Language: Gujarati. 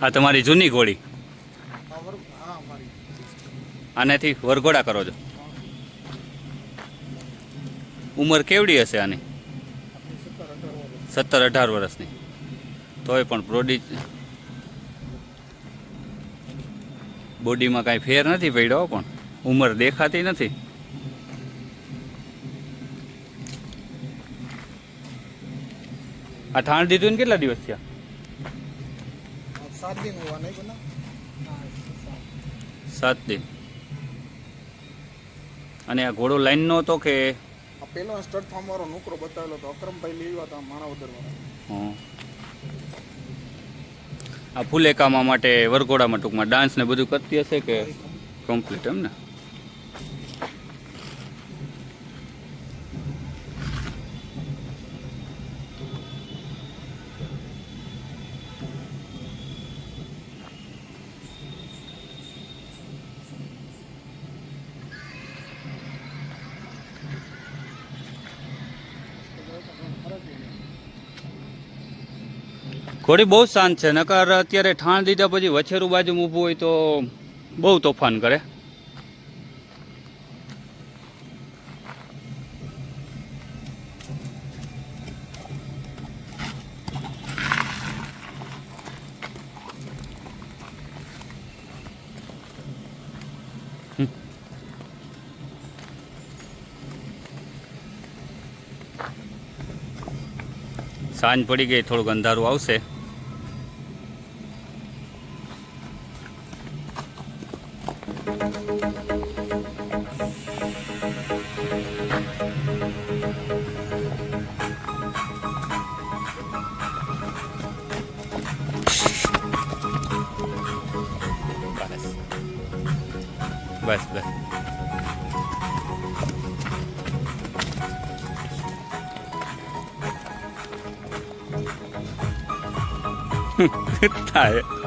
આ તમારી જૂની ઘોડી આનેથી વરઘોડા કરો છો. ઉંમર કેવડી હશે આની? 17-18 વર્ષની. તોય પણ બોડીમાં કાંઈ ફેર નથી પડ્યો, પણ ઉંમર દેખાતી નથી. આ ઠાણ દીધું ને કેટલા દિવસ થયા? 7 दिन हुआ नहीं बना 7 दिन. અને આ ઘોડો લાઈન નો હતો કે પેલો સ્ટડ ફાર્મ વાળો નોકરો બતાવેલો તો અકરમભાઈ લેવા હતા માણાવદર વાળા. આ ફુલેકામાં માટે વરઘોડામાં ટૂંકમાં ડાન્સ ને બધું કરતી હશે કે કમ્પ્લીટ એમ ને? ઘોડી બહુ શાંત છે, નકર અત્યારે ઠાણ દીધા પછી વછેરું બાજુ ઊભું હોય તો બહુ તોફાન કરે. સાંજ પડી ગઈ, થોડુંક અંધારું આવશે. બસ બસ થાય.